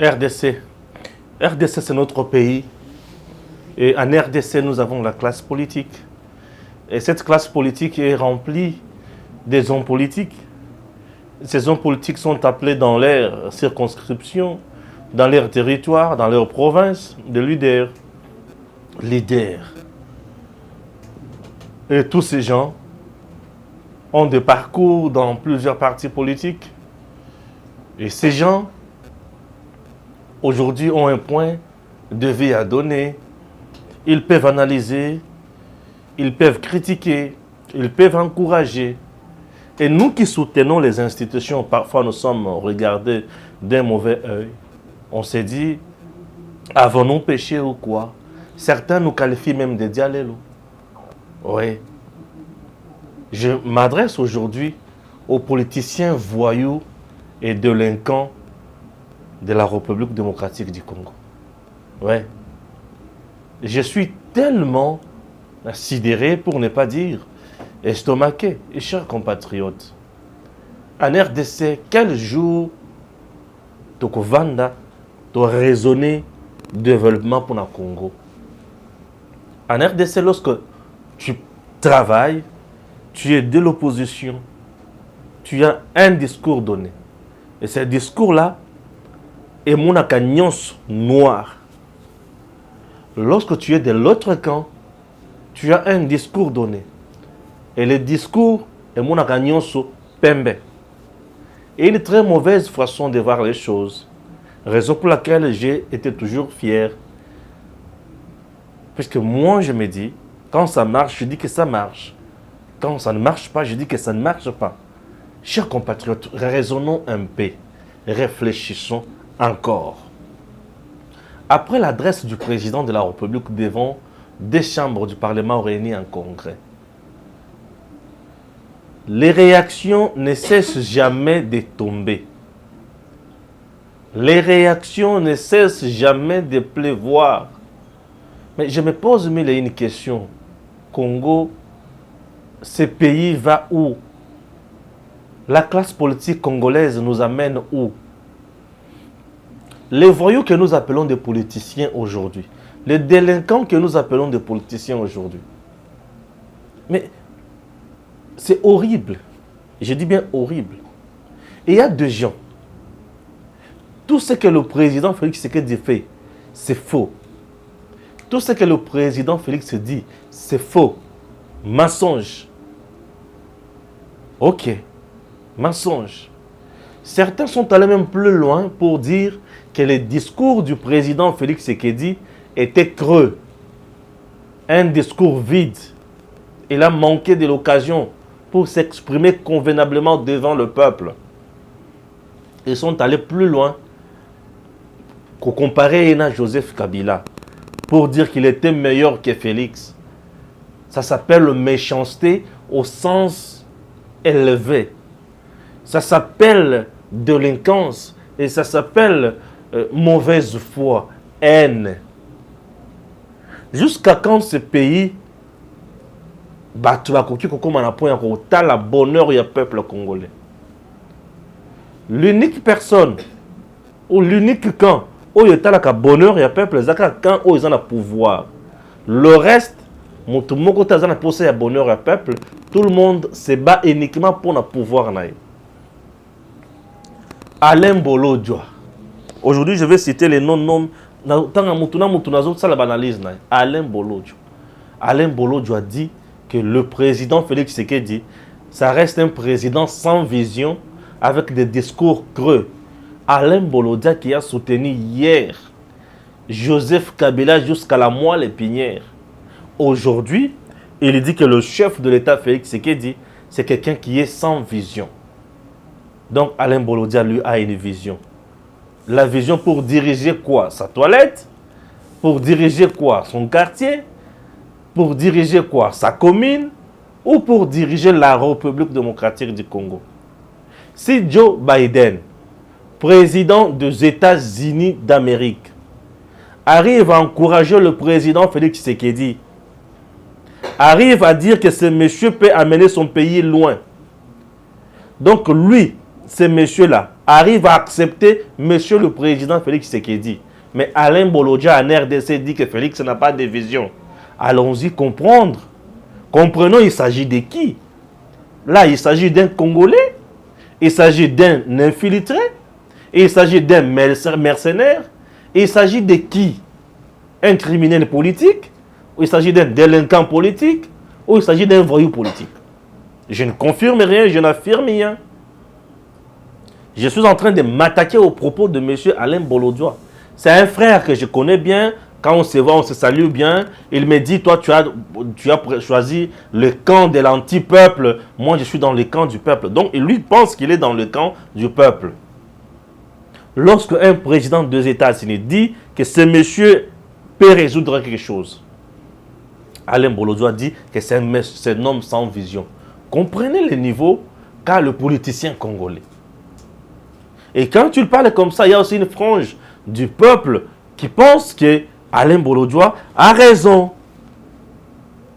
RDC. RDC, c'est notre pays. Et en RDC, nous avons la classe politique. Et cette classe politique est remplie des hommes politiques. Ces hommes politiques sont appelés dans leurs circonscriptions, dans leurs territoires, dans leurs provinces, de leaders. Leaders. Et tous ces gens ont des parcours dans plusieurs partis politiques. Et ces gens, aujourd'hui, ont un point de vue à donner. Ils peuvent analyser, ils peuvent critiquer, ils peuvent encourager. Et nous qui soutenons les institutions, parfois nous sommes regardés d'un mauvais œil. On s'est dit, avons-nous péché ou quoi? Certains nous qualifient même de dialélos. Oui. Je m'adresse aujourd'hui aux politiciens voyous et délinquants de la République démocratique du Congo. Oui. Je suis tellement sidéré, pour ne pas dire estomaqué. Et chers compatriotes, en RDC, quel jour Tokovanda doit raisonner développement pour le Congo? En RDC, lorsque tu travailles, tu es de l'opposition, tu as un discours donné. Et ce discours-là est mon acagnos noir. Lorsque tu es de l'autre camp, tu as un discours donné. Et le discours est mon acagnos pembe. Et une très mauvaise façon de voir les choses. Raison pour laquelle j'ai été toujours fier. Puisque moi, je me dis, quand ça marche, je dis que ça marche. Quand ça ne marche pas, je dis que ça ne marche pas. Chers compatriotes, raisonnons un peu. Réfléchissons encore. Après l'adresse du président de la République devant des chambres du Parlement réunies en congrès, les réactions ne cessent jamais de tomber. Les réactions ne cessent jamais de pleuvoir. Mais je me pose mille et une questions. Congo, ce pays va où? La classe politique congolaise nous amène où? Les voyous que nous appelons des politiciens aujourd'hui, les délinquants que nous appelons des politiciens aujourd'hui. Mais c'est horrible. Je dis bien horrible. Et il y a deux gens. Tout ce que le président Félix Tshisekedi fait, c'est faux. Tout ce que le président Félix dit, c'est faux. Mensonge. Ok. Mensonge. Certains sont allés même plus loin pour dire que le discours du président Félix Tshisekedi était creux. Un discours vide. Il a manqué de l'occasion pour s'exprimer convenablement devant le peuple. Ils sont allés plus loin qu'au comparer à Joseph Kabila pour dire qu'il était meilleur que Félix. Ça s'appelle méchanceté au sens élevé. Ça s'appelle délinquance et ça s'appelle mauvaise foi, haine. Jusqu'à quand ce pays la bonheur du peuple congolais? L'unique personne ou l'unique camp où il y a le bonheur du peuple, c'est quand ils ont le pouvoir. Le reste, tout le monde a le bonheur du peuple, tout le monde se bat uniquement pour le pouvoir. Alain Bolodjoa. Aujourd'hui, je vais citer les noms. Alain Bolodjoa. Alain Bolodjoa dit que le président Félix Tshisekedi, ça reste un président sans vision, avec des discours creux. Alain Bolodjoa qui a soutenu hier Joseph Kabila jusqu'à la moelle épinière. Aujourd'hui, il dit que le chef de l'État Félix Tshisekedi, c'est quelqu'un qui est sans vision. Donc Alain Bolodjoa, lui, a une vision. La vision pour diriger quoi? Sa toilette? Pour diriger quoi? Son quartier? Pour diriger quoi? Sa commune? Ou pour diriger la République démocratique du Congo? Si Joe Biden, président des États-Unis d'Amérique, arrive à encourager le président Félix Tshisekedi, arrive à dire que ce monsieur peut amener son pays loin. Donc lui, ce monsieur-là, arrive à accepter Monsieur le Président Félix Tshisekedi. Mais Alain Bolodia en RDC dit que Félix n'a pas de vision. Allons-y comprendre. Comprenons, il s'agit de qui? Là, il s'agit d'un Congolais, il s'agit d'un infiltré, il s'agit d'un mercenaire, il s'agit de qui? Un criminel politique, ou il s'agit d'un délinquant politique, ou il s'agit d'un voyou politique. Je ne confirme rien, je n'affirme rien. Je suis en train de m'attaquer aux propos de M. Alain Bolodia. C'est un frère que je connais bien. Quand on se voit, on se salue bien. Il me dit, toi, tu as choisi le camp de l'anti-peuple. Moi, je suis dans le camp du peuple. Donc, lui pense qu'il est dans le camp du peuple. Lorsque un président des États-Unis dit que ce monsieur peut résoudre quelque chose, Alain Bolodia dit que c'est un homme sans vision. Comprenez le niveau qu'a le politicien congolais. Et quand tu parles comme ça, il y a aussi une frange du peuple qui pense que Alain Bolodia a raison.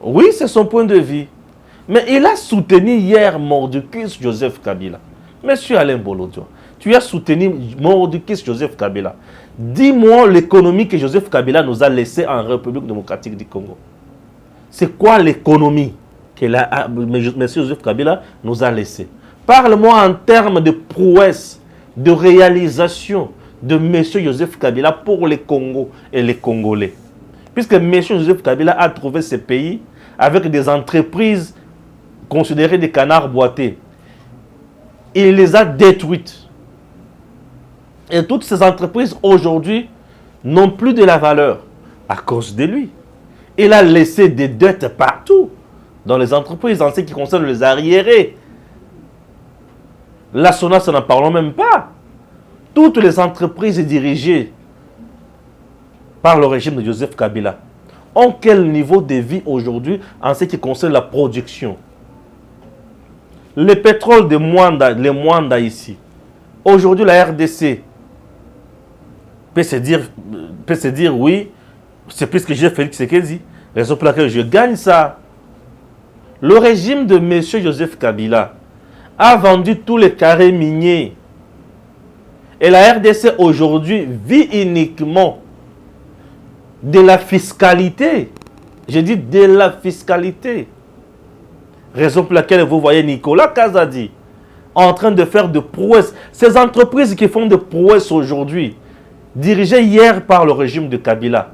Oui, c'est son point de vue. Mais il a soutenu hier Mordicus Joseph Kabila. Monsieur Alain Bolodia, tu as soutenu Mordicus Joseph Kabila. Dis-moi l'économie que Joseph Kabila nous a laissée en République démocratique du Congo. C'est quoi l'économie que M. Joseph Kabila nous a laissée? Parle-moi en termes de prouesse, de réalisation de M. Joseph Kabila pour les Congo et les Congolais. Puisque M. Joseph Kabila a trouvé ce pays avec des entreprises considérées des canards boités. Il les a détruites. Et toutes ces entreprises aujourd'hui n'ont plus de la valeur à cause de lui. Il a laissé des dettes partout dans les entreprises, en ce qui concerne les arriérés. La SONAS, n'en parlons même pas. Toutes les entreprises dirigées par le régime de Joseph Kabila ont quel niveau de vie aujourd'hui en ce qui concerne la production? Le pétrole de Mwanda ici. Aujourd'hui, la RDC peut se dire oui, c'est plus que j'ai Félix Tshisekedi. Raison pour laquelle je gagne ça. Le régime de M. Joseph Kabila a vendu tous les carrés miniers. Et la RDC aujourd'hui vit uniquement de la fiscalité. Je dis de la fiscalité. Raison pour laquelle vous voyez Nicolas Kazadi en train de faire de prouesses. Ces entreprises qui font de prouesses aujourd'hui, dirigées hier par le régime de Kabila,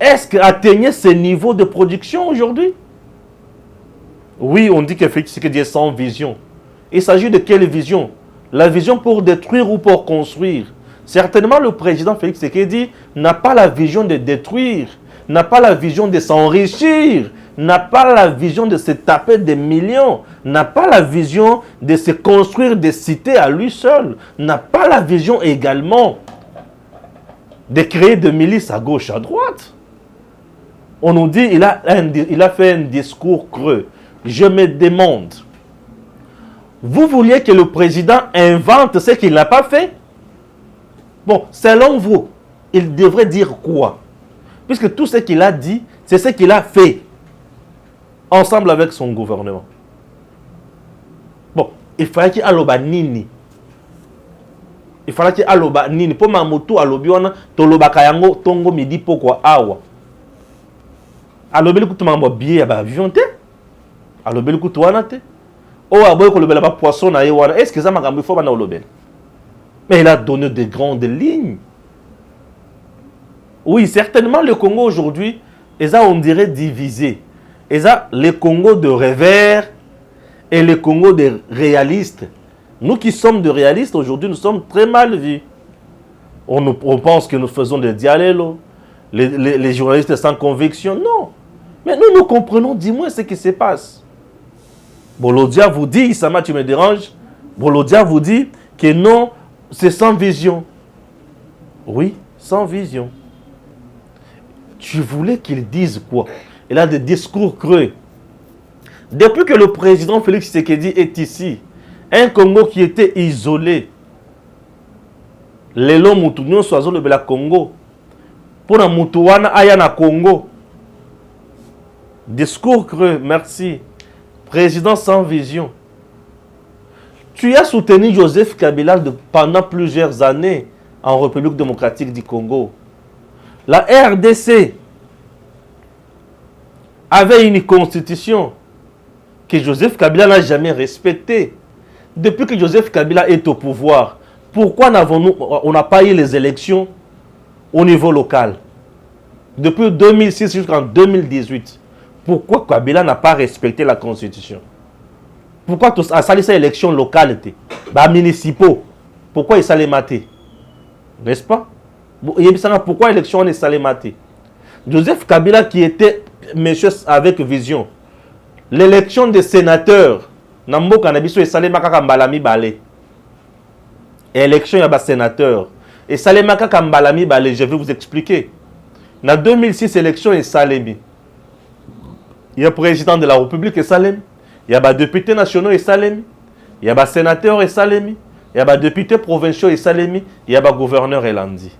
est-ce qu'atteignaient ce niveau de production aujourd'hui? Oui, on dit que Félix Tshisekedi est sans vision. Il s'agit de quelle vision? La vision pour détruire ou pour construire? Certainement, le président Félix Tshisekedi n'a pas la vision de détruire, n'a pas la vision de s'enrichir, n'a pas la vision de se taper des millions, n'a pas la vision de se construire des cités à lui seul, n'a pas la vision également de créer des milices à gauche, à droite. On nous dit qu'il a fait un discours creux. Je me demande, vous vouliez que le président invente ce qu'il n'a pas fait? Bon, selon vous, il devrait dire quoi? Puisque tout ce qu'il a dit, c'est ce qu'il a fait, ensemble avec son gouvernement. Bon, il fallait qu'il aloba nini. Il fallait qu'il aloba nini. Pour ma moto alobiona, toloba kayango tongo midi pokwa awa. Alobi le couteau mambo billet à avion te. Alobi le couteau wana te. Oh aboy ko lobela ba poisson na yewana. Est-ce que ça m'a faut bana olobel? Mais il a donné de grandes lignes. Oui, certainement le Congo aujourd'hui, on dirait divisé. Le Congo de rêveurs et le Congo de réalistes. Nous qui sommes de réalistes aujourd'hui, nous sommes très mal vus. On pense que nous faisons des dialélos, les journalistes sans conviction. Non. Mais nous comprenons, dis-moi ce qui se passe. Bolodia vous dit, Issama, tu me déranges. Bolodia vous dit que non, c'est sans vision. Oui, sans vision. Tu voulais qu'il dise quoi? Il a des discours creux. Depuis que le président Félix Tshisekedi est ici, un Congo qui était isolé, Lelo Moutounion Soazo le Bela Congo, pour un Moutouana Ayana Congo. Discours creux, merci. Président sans vision. Tu as soutenu Joseph Kabila pendant plusieurs années en République démocratique du Congo. La RDC avait une constitution que Joseph Kabila n'a jamais respectée. Depuis que Joseph Kabila est au pouvoir, pourquoi on n'a pas eu les élections au niveau local? Depuis 2006 jusqu'en 2018, pourquoi Kabila n'a pas respecté la constitution? Pourquoi il a sali ces élections locales, municipaux? Pourquoi il s'allait mater? N'est-ce pas? Pourquoi l'élection est salée mater? Joseph Kabila qui était monsieur avec vision. L'élection des sénateurs, Nambo Kanabiso et Salé Makaka Mbalami Balé. Élection il y a des sénateurs. Et Salé Makaka Mbalami Balé, je vais vous expliquer. En 2006, élection est Salemi. Il y a le président de la République et Salemi. Il y a des députés nationaux et Salemi. Il y a des sénateurs et Salemi. Il y a des députés provinciaux et Salemi. Il y a des gouverneurs et Landi.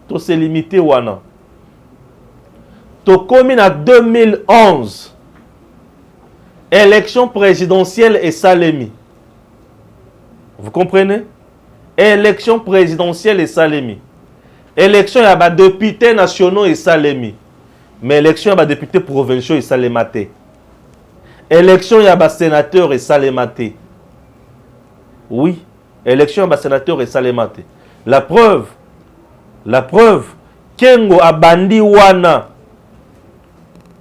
Tout c'est limité ou non? Tout comme en 2011, élection présidentielle et Salemi. Vous comprenez? Élection présidentielle et Salemi. Élection, il y a des députés nationaux et Salemi. Mais élection, il y a des députés provinciaux et Salématé. Élection, il y a des sénateurs et Salématé. Oui, élection, il y a des sénateurs et Salématé. La preuve, Kengo a bandi wana.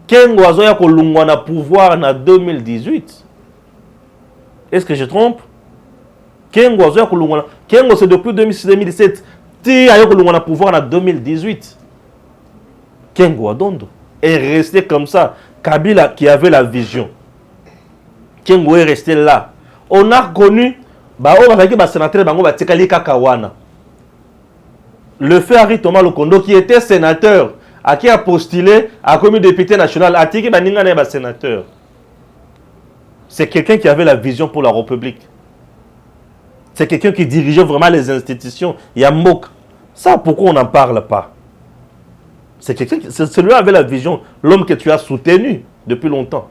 Kengo a zoya kolungwana pouvoir en 2018. Est-ce que je trompe? Kengo a zoya kolungwana. Kengo c'est depuis 2006-2017. Ti a kolungwana pouvoir en 2018. Kengo Adondo est resté comme ça. Kabila qui avait la vision. Kengo est resté là. On a connu le fait Henri Thomas Lokondo qui était sénateur, à qui a postulé à comme député national, à qui a sénateur. C'est quelqu'un qui avait la vision pour la République. C'est quelqu'un qui dirigeait vraiment les institutions. Il y a Mok. Ça, pourquoi on n'en parle pas? C'est quelqu'un qui, c'est celui qui avait la vision, l'homme que tu as soutenu depuis longtemps.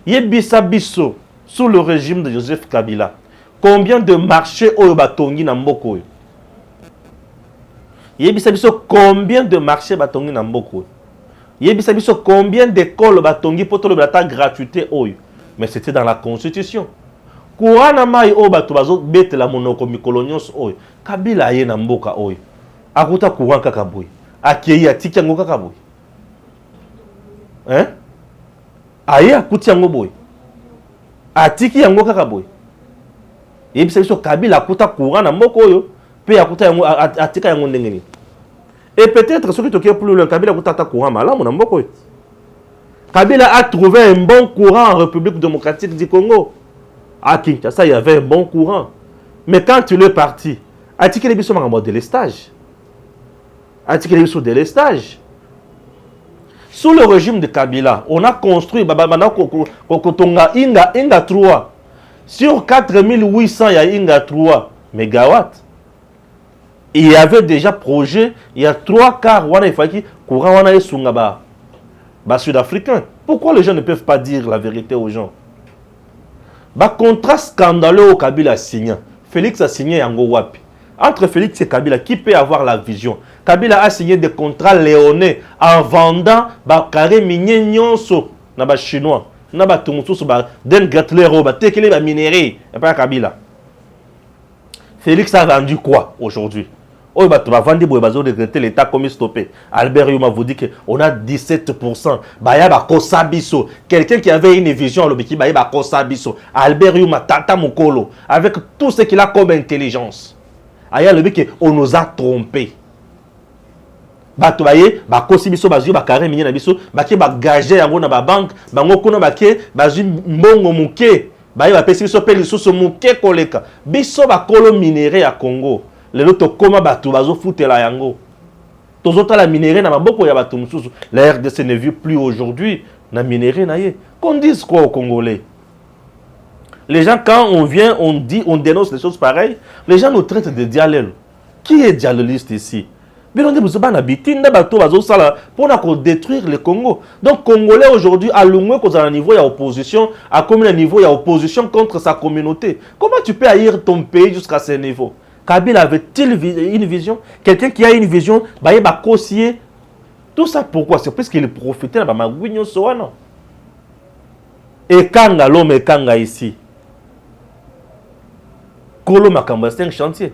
Yebisa Bisso, sous le régime de Joseph Kabila, combien de marchés au Batongi na Mboko? Yebisa Bisso, combien de marchés Batongi na Mboko? Yebisa Bisso, combien d'écoles Batongi pour tout le bata gratuité? Mais c'était dans la constitution. Courana mai o batubazo bete la monoko mikolonios oy. Kabila ye na mboka oy. Akuta courant kakaboy. Akieyi atiki yango kakaboy. Hein? Aye akuti yango boy. Atiki yango kakaboy. Yebisa biso Kabila akuta courant na mboka oyo pe akuta yango atika yango ndengeni. Et peut-être ce qui te plus le Kabila akuta ta courant malamu na mboka oyo. Kabila a trouvé un bon courant en République démocratique du Congo. À Kinshasa, il y avait un bon courant. Mais quand il est parti, a dit qu'il est en mode délestage. A dit qu'il est sous délestage. Sous le régime de Kabila, on a construit Inga 3. Sur 4800, il y a Inga 3 mégawatts. Il y avait déjà projet, il y a 3 quarts, il fallait courant sud-africain. Pourquoi les gens ne peuvent pas dire la vérité aux gens? Contrat scandaleux au Kabila a signé. Félix a signé Yango Wapi. Entre Félix et Kabila, qui peut avoir la vision? Kabila a signé des contrats léonais en vendant carré minier nyonso na ba chinois. Na ba tumususu ba den gatlero ba tekele ba minerai et pas Kabila. Félix a vendu quoi aujourd'hui? Oh, bah, tu vas vendre pour regretter l'État comme stoppé. Albert Yuma vous dit qu'on a 17%. Bah, il y a Kosabiso. Quelqu'un qui avait une vision, il y a Kosabiso. Albert Yuma, Tata Mukolo. Avec tout ce qu'il a comme intelligence. Il y a le but qu'on nous a trompés. Bah, tu voyez, bah, Kosabiso, bah, bah, carré, mignon, biso, bah, qui va gager à la banque, bah, on a qui, bah, mbongo mouké. Bah, il va payer sur le sous mouké koleka. Biso, bah, kolo minéré à Congo. Les autres comment batu bazo foutre la yango. Tous autres la minerai na maboko ya batu mususu. La RDC ne vit plus aujourd'hui na minerai na ye. Qu'on dise quoi aux Congolais? Les gens quand on vient, on dit, on dénonce des choses pareilles, les gens nous traitent de dialèles. Qui est dialéliste ici? Mais on dit que vous avez pour détruire le Congo. Donc, Congolais aujourd'hui, à l'Ungwe, à un niveau, il y a opposition, à combien de niveau, il y a opposition contre sa communauté. Comment tu peux haïr ton pays jusqu'à ce niveau? Kabila avait-il une vision? Quelqu'un qui a une vision, il va cossier. Tout ça pourquoi? C'est parce qu'il profitait de la magouigno soano. Et quand l'homme est quand ici, Kolo Makamba, c'est un chantier.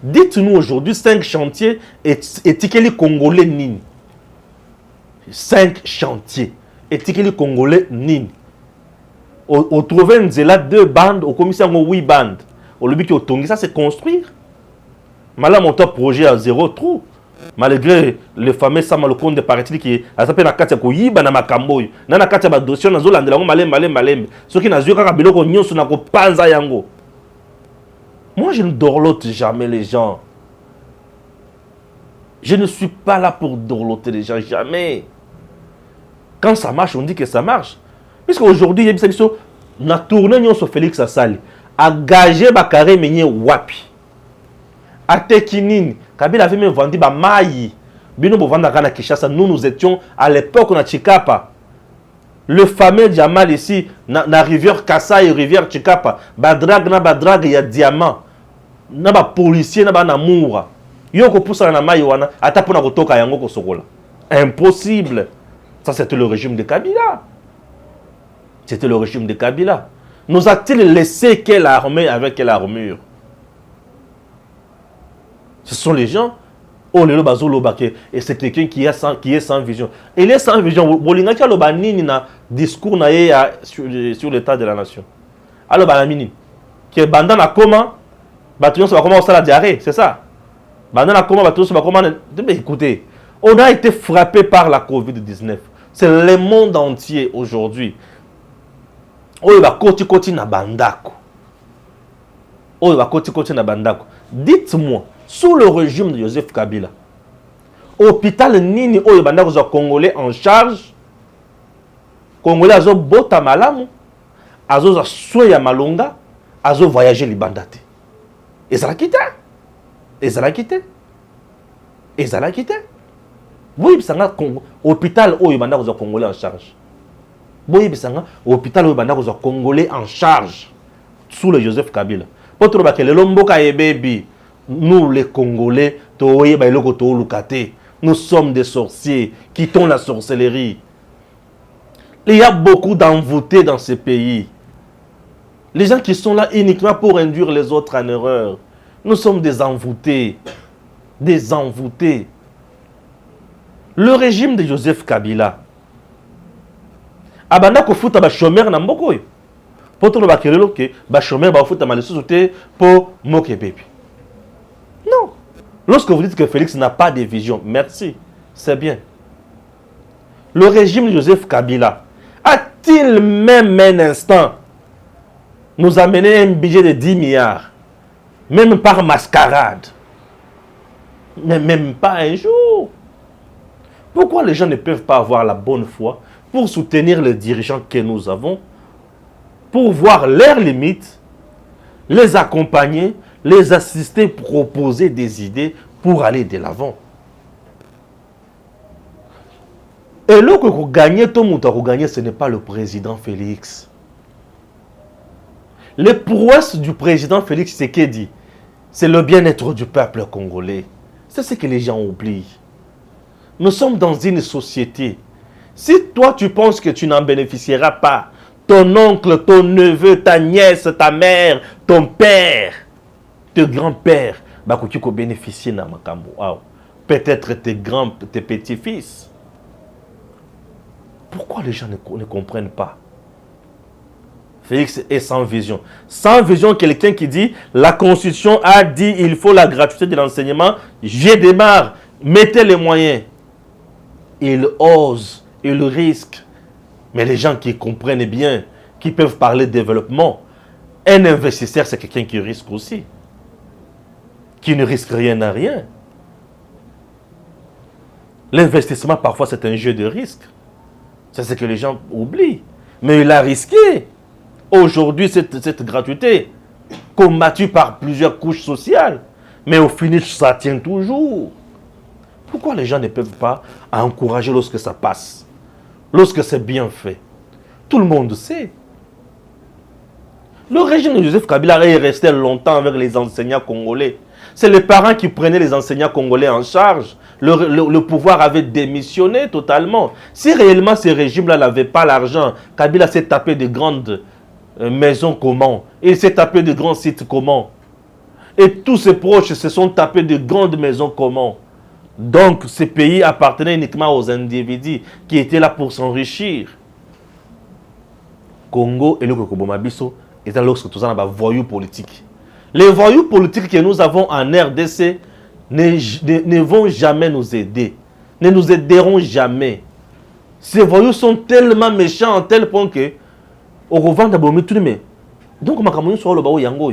Dites-nous aujourd'hui 5 chantiers et les Congolais nini. 5 chantiers et les Congolais nini. Au trouver là 2 bandes, au commissaire 8 bandes. Au lobby qui au ça c'est construire. Malheureusement mon projet à 0 trou. Malgré le fameux Sama le compte de parti qui a sapé na katia ko yiba na makambo na na katia ba dossier na zolandela ngo malem ceux qui na zio kaka biloko nyonso na ko panza yango. Moi je ne dorlote jamais les gens. Je ne suis pas là pour dorloter les gens, jamais. Quand ça marche, on dit que ça marche. Puisqu'aujourd'hui, il y a des choses, on a tourné sur Félix Assali, a gagé Bakare Menye Wapi. A Tekinine, Kabila avait même vendu Maï. Bino Bovanda Kana Kishasa, nous étions à l'époque, on a Chikapa. Le fameux diamant ici, na rivière Kassa et rivière Chikapa, Badrag, il y a diamant. Na ba policier, na ba namoura. Yoko poussa na maï wana, atapona kotoka yango ko sokola. Impossible. Ça, c'était le régime de Kabila. C'était le régime de Kabila. Nous a-t-il laissé quelle armée avec quelle armure? Ce sont les gens. Oh, le bazo lobake. Et c'est quelqu'un qui est sans vision. Il est sans vision. Bolinga qui a lobanini na discours na sur l'état de la nation. Alors, banamini. Qui est bandant à comment? Batuyon ça va comment ça la diarrhée, c'est ça? Bandant à comment? Batuyon ça va comment? Écoutez, on a été frappé par la Covid-19. C'est le monde entier aujourd'hui. Oh, il va koti na bandako. Oh, il va koti na bandako. Dites-moi, sous le régime de Joseph Kabila, hôpital nini oh il bandako za Congolais en charge. Congolais azo bota malamu, azo za soya malonga, azo voyager libandate. Et ça l'a quitté. Et ça l'a quitté. Et ça l'a quitté. Oui, c'est un hôpital où il y a des Congolais en charge. Oui, c'est un hôpital où il y a des Congolais en charge. Sous le Joseph Kabila. Pour trouver que le Lomboka et Baby, nous les Congolais, nous sommes des sorciers, quittons la sorcellerie. Il y a beaucoup d'envoûtés dans ce pays. Les gens qui sont là uniquement pour induire les autres en erreur. Nous sommes des envoûtés. Des envoûtés. Le régime de Joseph Kabila. Abanda ko futa ba chômeur na mboko yo. Poto no ba kelelo ke ba chômeur ba futa malesu sote pour moke baby. Non. Lorsque vous dites que Félix n'a pas de vision, merci. C'est bien. Le régime de Joseph Kabila a-t-il même un instant nous amené un budget de 10 milliards, même par mascarade, mais même pas un jour? Pourquoi les gens ne peuvent pas avoir la bonne foi pour soutenir les dirigeants que nous avons, pour voir leurs limites, les accompagner, les assister, proposer des idées pour aller de l'avant? Et là, que vous gagnez, tout le monde a gagné, ce n'est pas le président Félix. Les prouesses du président Félix Tshisekedi, c'est le bien-être du peuple congolais. C'est ce que les gens oublient. Nous sommes dans une société. Si toi tu penses que tu n'en bénéficieras pas, ton oncle, ton neveu, ta nièce, ta mère, ton père, tes grands-pères, tu peux bénéficier de makambo. Peut-être tes petits-fils. Pourquoi les gens ne comprennent pas? Félix est sans vision. Sans vision, quelqu'un qui dit la Constitution a dit il faut la gratuité de l'enseignement. Je démarre. Mettez les moyens. Il ose, il risque. Mais les gens qui comprennent bien, qui peuvent parler de développement, un investisseur, c'est quelqu'un qui risque aussi. Qui ne risque rien à rien. L'investissement, parfois, c'est un jeu de risque. C'est ce que les gens oublient. Mais il a risqué. Aujourd'hui, cette gratuité, combattue par plusieurs couches sociales. Mais au finish, ça tient toujours. Pourquoi les gens ne peuvent pas encourager lorsque ça passe? Lorsque c'est bien fait? Tout le monde sait. Le régime de Joseph Kabila est resté longtemps avec les enseignants congolais. C'est les parents qui prenaient les enseignants congolais en charge. Le pouvoir avait démissionné totalement. Si réellement ce régime-là n'avait pas l'argent, Kabila s'est tapé de grandes maisons comment? Il s'est tapé de grands sites comment? Et tous ses proches se sont tapés de grandes maisons comment? Donc ce pays appartenait uniquement aux individus qui étaient là pour s'enrichir. Congo et le Kokobomabiso est lorsque tout ça voyous politiques. Les voyous politiques que nous avons en RDC ne vont jamais nous aider. Ne nous aideront jamais. Ces voyous sont tellement méchants à tel point que au revend d'abord tout mais donc ma camoufle sur le baou yango.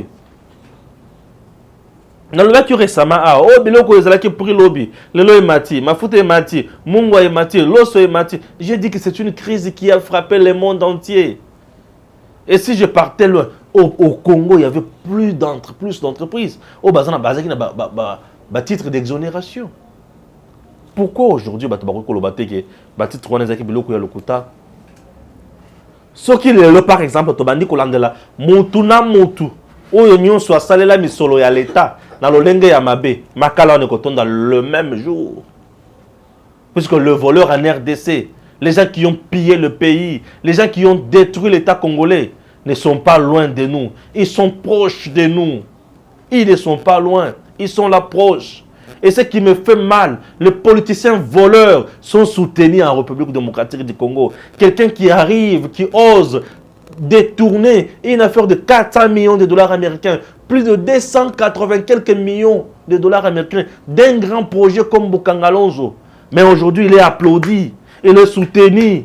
Dans le cas récemment oh biloko ezala qui pris lobby le lo mati mafuta est mati mungwa est mati loso est mati. J'ai dit que c'est une crise qui a frappé le monde entier. Et si je partais loin, au Congo, il y avait plus d'entreprises. Au Bazan, il y a titre d'exonération. Pourquoi aujourd'hui, il y a titre d'exonération? Ce qui est par exemple, le même jour. Puisque le voleur en RDC, les gens qui ont pillé le pays, les gens qui ont détruit l'État congolais ne sont pas loin de nous. Ils sont proches de nous. Ils ne sont pas loin. Ils sont là proches. Et ce qui me fait mal, les politiciens voleurs sont soutenus en République démocratique du Congo. Quelqu'un qui arrive, qui ose détourner une affaire de 400 millions de dollars américains, plus de 280 quelques millions de dollars américains d'un grand projet comme Bukangalonzo. Mais aujourd'hui, il est applaudi. Et le soutenir.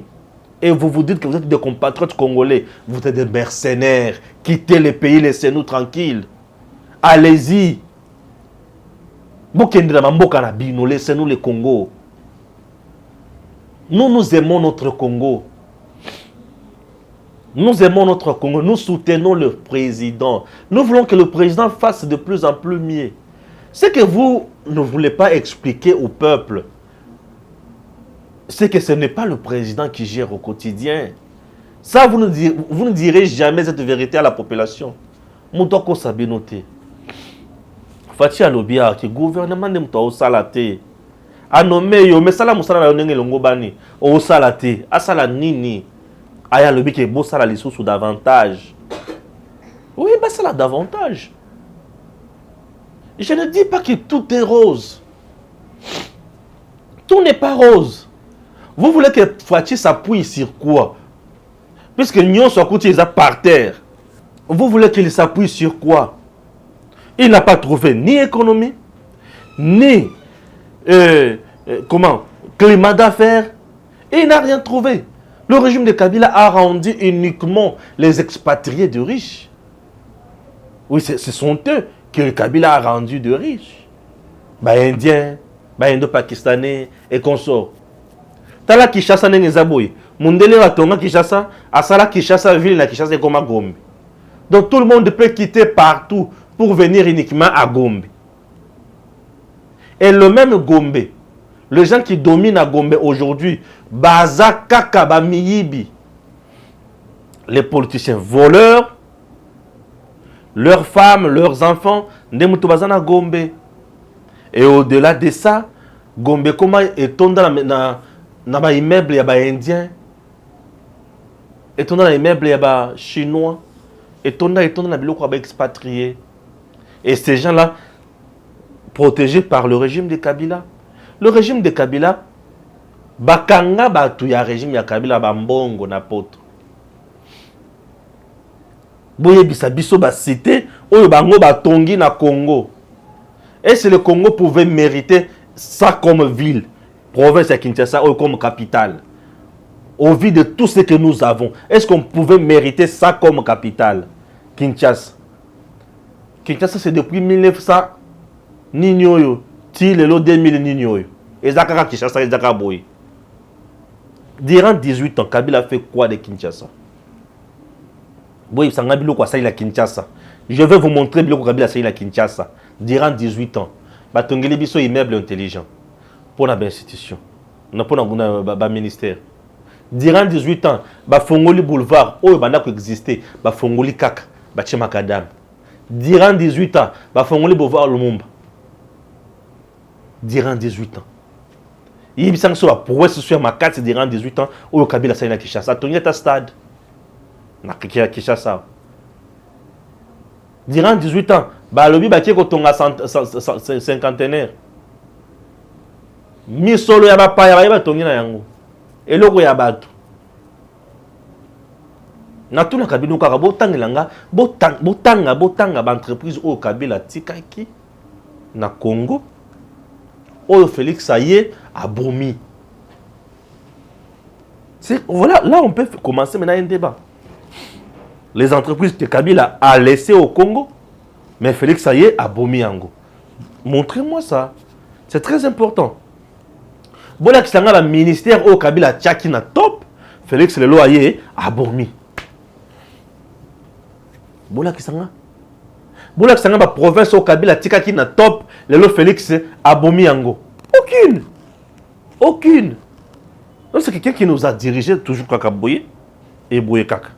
Et vous vous dites que vous êtes des compatriotes congolais. Vous êtes des mercenaires. Quittez le pays, laissez-nous tranquilles. Allez-y. Laissez-nous le Congo. Nous aimons notre Congo. Nous aimons notre Congo. Nous soutenons le président. Nous voulons que le président fasse de plus en plus mieux. Ce que vous ne voulez pas expliquer au peuple, c'est que ce n'est pas le président qui gère au quotidien. Ça, vous ne direz jamais cette vérité à la population. Moutoko Sabinote. Fati Alobia, que le gouvernement n'est pas au salaté. A nommé yo, mais ça la moussala la yonenge longobani. Au salaté. A sala nini. Aya lobi que beau sala les sous davantage. Oui, bah ça la davantage. Je ne dis pas que tout est rose. Tout n'est pas rose. Vous voulez que Fati s'appuie sur quoi? Puisque Nyon soit côté par terre. Vous voulez qu'il s'appuie sur quoi? Il n'a pas trouvé ni économie, ni climat d'affaires. Et il n'a rien trouvé. Le régime de Kabila a rendu uniquement les expatriés de riches. Oui, ce sont eux que Kabila a rendu de riches. Indiens, Indo-Pakistanais et consorts. Tala Kishasa n'est Zaboui. Mundele va tomber Kishasa, Asala Kishasa, ville na Kishasa comme à Gombe. Donc tout le monde peut quitter partout pour venir uniquement à Gombe. Et le même Gombe, les gens qui dominent à Gombe aujourd'hui, Baza Kakaba Miyibi, les politiciens voleurs, leurs femmes, leurs enfants, Nemutubazana Gombe. Et au-delà de ça, Gombe, comment est-on dans un immeuble, il y a des Indiens, est-on dans un immeuble, il y a des Chinois, est-on dans un expatriés. Et ces gens-là, protégés par le régime de Kabila. Le régime de Kabila, Bakanga batu ya régime ya Kabila bambongo na poto. Boye bisa biso ba cité oyo bango batongi na Congo. Et si le Congo pouvait mériter ça comme ville, province à Kinshasa ou comme capitale, au vu de tout ce que nous avons, est-ce qu'on pouvait mériter ça comme capitale? Kinshasa. Kinshasa, c'est depuis 1900 Ninyoyo, le 2000 Ninyoyo. Et Zakara Kinshasa et Zakara Boy. Durant 18 ans, Kabila a fait quoi de Kinshasa? Boy, Sangabilo quoi ça il a Kinshasa. Je vais vous montrer Bilo Kabila ça il a Kinshasa. Durant 18 ans. Batongeli biso immeuble intelligent. pour la institution. Pour le ministère. Durant 18 ans, Fongoli Boulevard, où il va exister, Fongoli Kaka, Makadam. Durant 18 ans, Fongoli Boulevard Lumumba. Durant 18 ans. Il y a des gens qui sur ma carte durant 18 ans, où le Kabila Saïna Kishasa. Tu es à stade. Kishasa. Durant 18 ans, Balobi Baki Kotonga cinquantenaire. Mi solo ya ba ya tongi na yango. Eloko ya bato. Na tuna kabila kaka botangelanga, botanga ba entreprise au Kabila tikaki na Congo. Oyo Félix Saye a bomi. Voilà, là on peut commencer maintenant un débat. Les entreprises que Kabila a laissées au Congo, mais Félix Saye a bomi yango. Montrez-moi ça. C'est très important. Bola Kisanga, le ministère au Kabila Tchaki na top, Félix Lelo Aye a bomi. Bola Kisanga, la province au Kabila Tikaki na top, Lelo Félix a bomi yango. Aucune. Donc c'est quelqu'un qui nous a dirigé toujours kaka boye et boye kaka.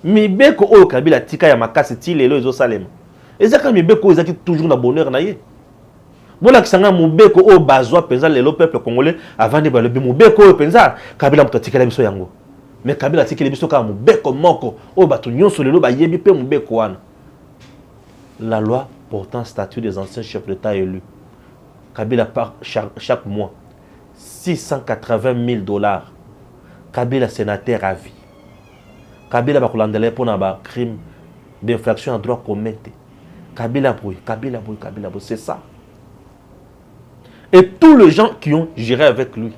Mibeko au Kabila Tika ya makasi ti Lelo ezo salema. Ezaka mibeko ezaki toujours na bonheur na ye. Bola Kisanga mubeko o bazwa penza lelo peuple congolais avant de balobi mubeko o penza Kabila mutatikela biso yango. Mais Kabila tikela biso ka mubeko moko o batu nyonso lelo ba yebi pe mubeko wana. La loi portant statut des anciens chefs d'État élus. Kabila part chaque mois 680 000 $. Kabila sénateur à vie. Kabila bakulandele pour na crime d'infraction en droit commun. Kabila boy, c'est ça. Et tous les gens qui ont géré avec lui,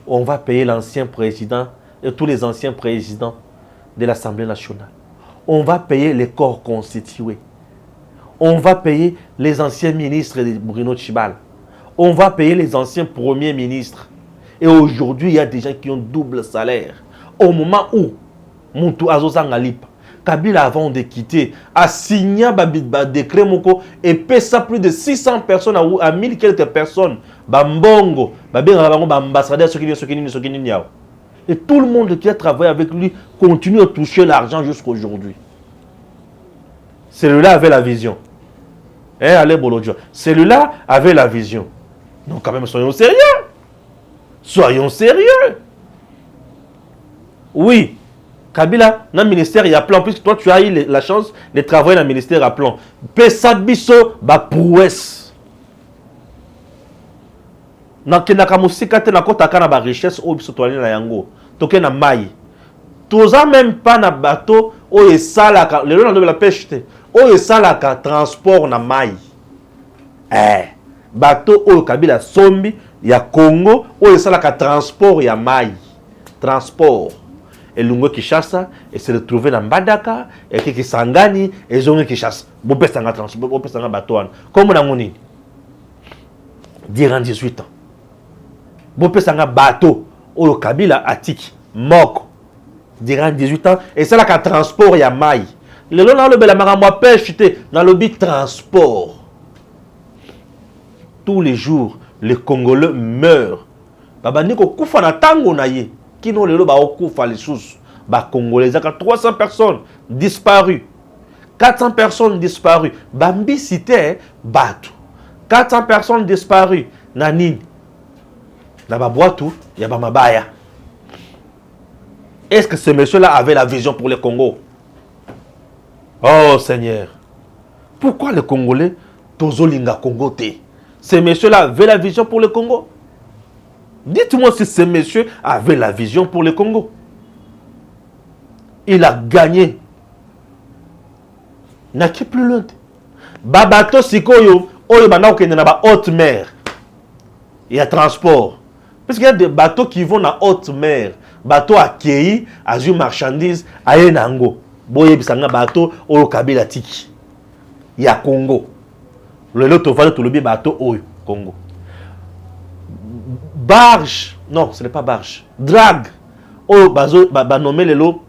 on va payer l'ancien président et tous les anciens présidents de l'Assemblée nationale. On va payer les corps constitués. On va payer les anciens ministres de Bruno Tchibal. On va payer les anciens premiers ministres. Et aujourd'hui, il y a des gens qui ont double salaire. Au moment où Moutou Azozangalip, Kabila, avant de quitter, a signé un décret et paie ça plus de 600 personnes à 1000 quelques personnes. Bambongo, ambassadeur, et tout le monde qui a travaillé avec lui continue à toucher l'argent jusqu'à aujourd'hui. Celui-là avait la vision. Allez, Bolodjo. Celui-là avait la vision. Donc, quand même, soyons sérieux. Soyons sérieux. Oui. Kabila, dans le ministère, il y a plan. Puisque toi, tu as eu la chance de travailler dans le ministère à plan. Pesabiso, ba prouesse. Nakena musikate na kota kana ba richesse o biso toali na yango. Toke na mai. Toza même pas na bateau o esalaka. Le nom de la pêche te. O esalaka transport na mai. Bateau o Kabila sombi ya Congo o esalaka transport ya mai. Transport. Et Lungo Kishasa, et se retrouver dans Mbadaka, et qui Sangani, et Zongi Kishasa. Bon, pestanga transport, bon, pestanga bateau. Comme on a moni. Durant 18 ans. Bon, pestanga bateau, au Kabila Atiki, Moko. Durant 18 ans, et c'est là qu'un transport, il y a maille. Le long dans le Belamara, moi, pêche, dans le but transport. Tous les jours, les Congolais meurent. Baba Niko Koufa na tango na ye. Qui n'ont le ba okufa les sous. Ba Congolais, 300 personnes disparues. 400 personnes disparues. Bambi cité Batu. 400 personnes disparues. Nanine. Dans ma boîte, il y a Bamabaya. Est-ce que ce monsieur-là avait la vision pour le Congo? Oh Seigneur. Pourquoi les Congolais Tozolinga Congo te? Ce monsieur-là avait la vision pour le Congo? Dites-moi si ce monsieur avait la vision pour le Congo. Il a gagné. N'a qui plus loin. Babato Sikoyo, Oyo Banao qui est dans la haute mer. Il y a transport. Parce qu'il y a des bateaux qui vont dans la haute mer. Bateau à Kei, à une marchandise, à Enango. Boye Bisanga bateau, Oyo Kabila Tiki. Il y a Congo. Le lot de tout le bateau, Oyo, Congo. Barge, non, ce n'est pas barge. Drague. Oh, bazo, nommé le lot.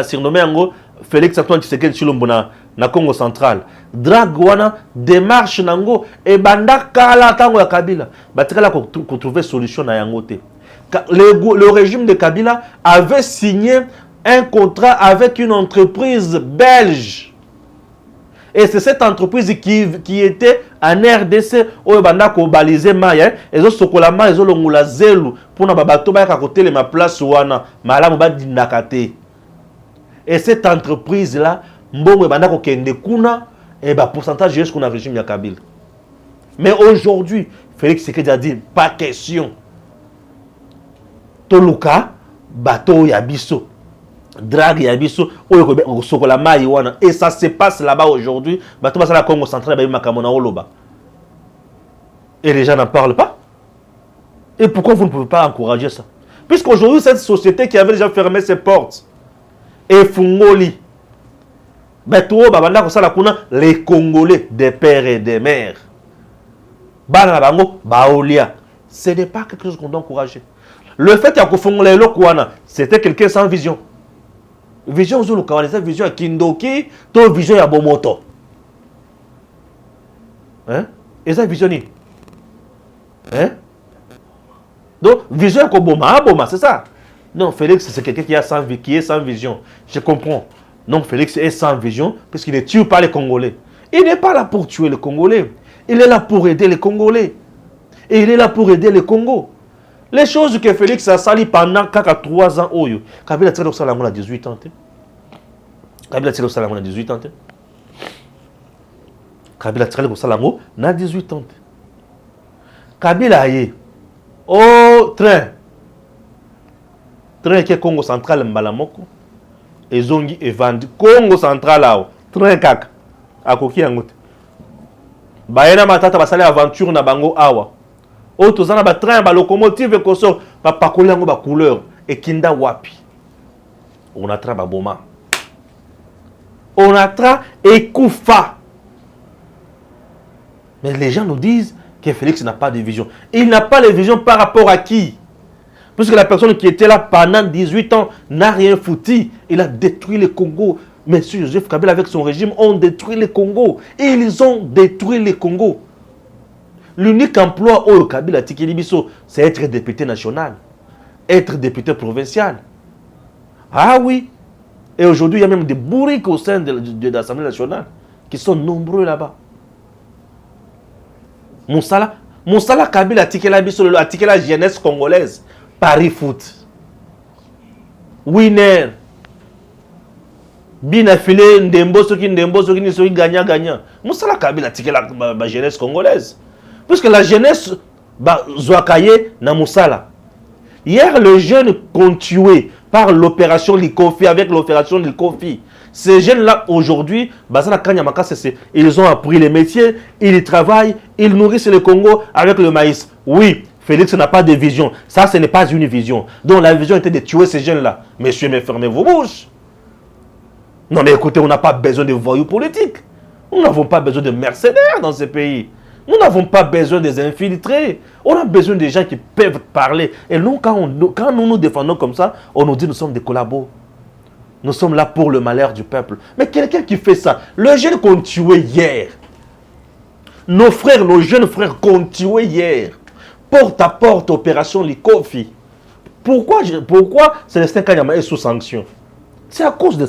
Surnommé en gros, Félix Antoine Tshisekedi Tshilombo na Congo central. Dragwana, démarche nango, et banda kala tango ya Kabila. Batikala qu'on trouve solution na yangote. Le régime de Kabila avait signé un contrat avec une entreprise belge. Et c'est cette entreprise qui était en RDC, où banda ko balisé maya, et zo sokola ma, et zo longula zelu, pour na babato ba ka côté ma place wana, malamu ba dinakate. Et cette entreprise là, mbongo banda ko kende kuna, et bah pourcentage juste qu'on a régime ya Kabila. Mais aujourd'hui, Félix Tshisekedi a dit pas question. Toluka bateau yabiso, drag yabiso, oyo sokola mai wana, et ça se passe là-bas aujourd'hui. Bateau basa la Congo central ba makamona oloba. Et les gens n'en parlent pas. Et pourquoi vous ne pouvez pas encourager ça? Puisqu'aujourd'hui cette société qui avait déjà fermé ses portes et fungoli. Les Congolais, des pères et des mères. Ce n'est pas quelque chose qu'on doit encourager. Le fait que c'était quelqu'un sans vision. Vision, c'est vision à Kindoki, to vision à Bomoto. Hein? Et ça, vision. Hein? Donc, vision à Koboma, c'est ça. Non, Félix, c'est quelqu'un qui est sans vision. Je comprends. Non, Félix est sans vision parce qu'il ne tue pas les Congolais. Il n'est pas là pour tuer les Congolais. Il est là pour aider les Congolais. Et il est là pour aider le Congo. Les choses que Félix a sali pendant 3 ans, Kabila a tiré au Salamon à 18 ans. Kabila a tiré au Salamon à 18 ans. Kabila a tiré au Salamon à 18 ans. Kabila a eu au train qui est Congo central Mbalamoko. Et zongi et vendu Congo central là train kaka akoki yangote baena matata basali aventure na bango awa o tozana ba train ba locomotive koso ba pakoli yango ba couleur et kinda wapi on a tra ba boma on a tra et kufa. Mais les gens nous disent que Félix n'a pas de vision. Il n'a pas de vision par rapport à qui? Puisque la personne qui était là pendant 18 ans n'a rien foutu. Il a détruit le Congo. Monsieur Joseph Kabila avec son régime ont détruit le Congo. Et ils ont détruit le Congo. L'unique emploi au Kabila Tikelibiso, c'est être député national. Être député provincial. Ah oui. Et aujourd'hui, il y a même des bourriques au sein de l'Assemblée nationale qui sont nombreux là-bas. Moussala Kabila Tikelabiso, a tiqué la jeunesse congolaise. Paris Foot. Winner. Bien filé, Ndembo, ceux qui gagnent. Moussala Kabila tiqué la jeunesse congolaise. Puisque la jeunesse, Zouakaye, na Moussala. Hier, le jeune continué par l'opération Likofi, avec l'opération Likofi. Ces jeunes-là, aujourd'hui, ils ont appris les métiers, ils travaillent, ils nourrissent le Congo avec le maïs. Oui. Félix n'a pas de vision. Ça, ce n'est pas une vision. Donc la vision était de tuer ces jeunes-là. Messieurs, mais fermez vos bouches. Non, mais écoutez, on n'a pas besoin de voyous politiques. Nous n'avons pas besoin de mercenaires dans ce pays. Nous n'avons pas besoin des infiltrés. On a besoin des gens qui peuvent parler. Et nous, quand nous nous défendons comme ça, on nous dit que nous sommes des collabos. Nous sommes là pour le malheur du peuple. Mais quelqu'un qui fait ça, le jeune qu'on tuait hier, nos frères, nos jeunes frères qu'on tuait hier, porte à porte, opération Likofi. Pourquoi Célestin Kanyama est sous sanction? C'est à cause de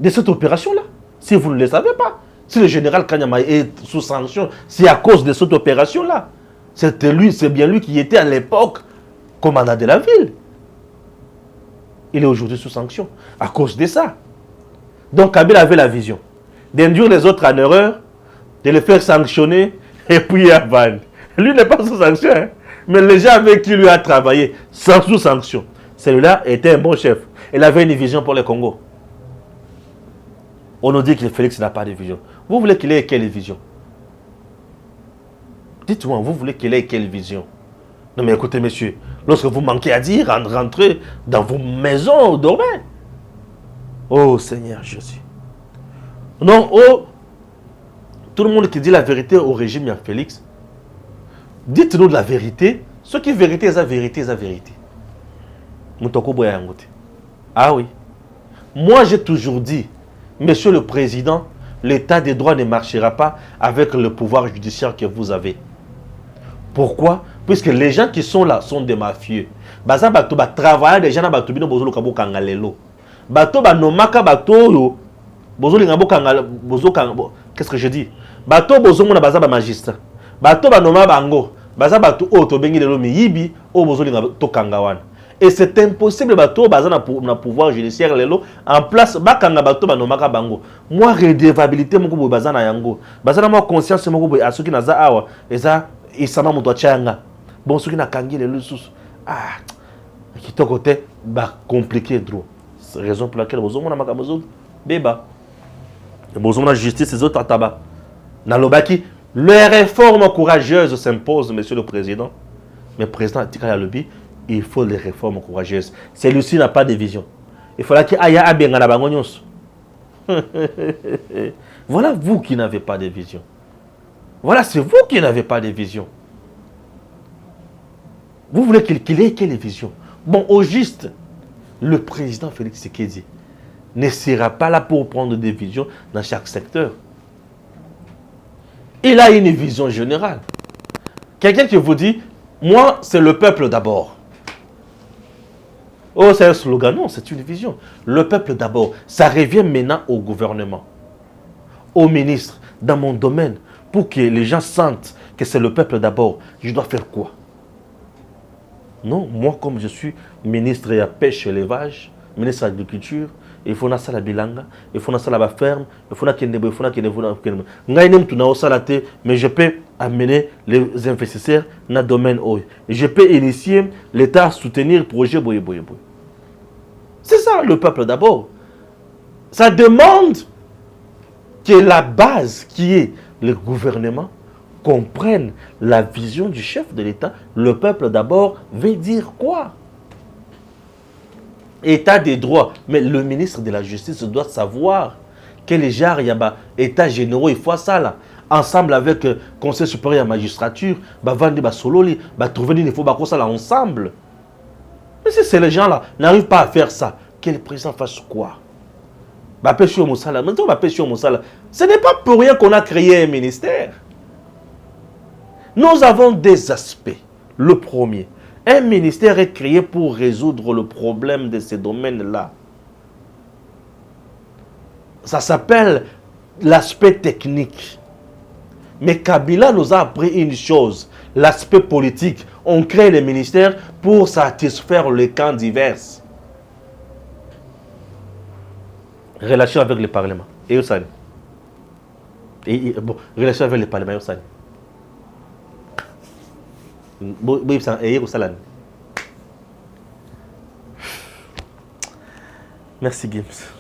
cette opération-là. Si vous ne le savez pas. Si le général Kanyama est sous sanction, c'est à cause de cette opération-là. C'est bien lui qui était à l'époque commandant de la ville. Il est aujourd'hui sous sanction. À cause de ça. Donc Kabila avait la vision d'induire les autres en erreur, de les faire sanctionner et puis avant. Lui n'est pas sous sanction, hein? Mais les gens avec qui lui a travaillé, sans sous sanction. Celui-là était un bon chef. Il avait une vision pour le Congo. On nous dit que Félix n'a pas de vision. Vous voulez qu'il ait quelle vision? Dites-moi, vous voulez qu'il ait quelle vision? Non mais écoutez, messieurs, lorsque vous manquez à dire, rentrez dans vos maisons, dormez. Oh Seigneur Jésus. Non, oh, tout le monde qui dit la vérité au régime, il y a Félix. Dites-nous de la vérité. Ce qui est vérité, c'est la vérité, c'est la vérité. Ah oui. Moi, j'ai toujours dit, Monsieur le Président, l'état des droits ne marchera pas avec le pouvoir judiciaire que vous avez. Pourquoi? Puisque les gens qui sont là sont des mafieux. Baza bato ba travailler des gens na bato bino bozolo kabo kangalelo. Bato ba nomaka bato yo bozolo ngabo kangala bozo kang. Qu'est-ce que je dis? Bato bozo mona baza ba magistrat. Bato ba noma bango. Baza bato o to bengi lelo mi yibi o bozolo ngabo to kangawana. Et c'est impossible bato baza na pouvoir judiciaire lelo en place bakanga bato ba nomaka bango. Moi redevabilité moko boy baza na yango. Baza na moi conscience moko boy asoki na za awa eza isama moto changa. Bon soki na kangi lelo sous. Ah, qui te côté bah compliqué trop. C'est raison pour laquelle vous avez makambo beba. Vous avez justice les autres tabac. Na lobaki, les réformes courageuses s'imposent, monsieur le président. Mais le président Tika Lobby, il faut les réformes courageuses. Celui-ci n'a pas de vision. Il faudra qu'il aille à bien à Voilà vous qui n'avez pas de vision. Voilà, c'est vous qui n'avez pas de vision. Vous voulez qu'il ait quelle vision? Bon, au juste, le président Félix Tshisekedi ne sera pas là pour prendre des visions dans chaque secteur. Il a une vision générale. Quelqu'un qui vous dit, moi, c'est le peuple d'abord. Oh, c'est un slogan. Non, c'est une vision. Le peuple d'abord. Ça revient maintenant au gouvernement, au ministre, dans mon domaine, pour que les gens sentent que c'est le peuple d'abord. Je dois faire quoi? Non, moi comme je suis ministre de la pêche et l'élevage, ministre de l'agriculture, il faut que la bilanga, il faut que la ferme, il faut que mais je peux amener les investisseurs dans le domaine. Je peux initier l'État à soutenir le projet. C'est ça le peuple d'abord. Ça demande que la base qui est le gouvernement comprennent la vision du chef de l'État. Le peuple d'abord veut dire quoi? État des droits. Mais le ministre de la Justice doit savoir que les gens, il y a état généraux, il faut ça là. Ensemble avec le Conseil supérieur de la magistrature, trouver il faut ça là ensemble. Mais si ces gens là n'arrivent pas à faire ça, que le président fasse quoi? Ce n'est pas pour rien qu'on a créé un ministère. Nous avons des aspects. Le premier, un ministère est créé pour résoudre le problème de ces domaines-là. Ça s'appelle l'aspect technique. Mais Kabila nous a appris une chose, l'aspect politique. On crée les ministères pour satisfaire les camps divers. Relation avec le Parlement. Et où ça? Bon, relation avec le Parlement, et où ça? Merci Gims.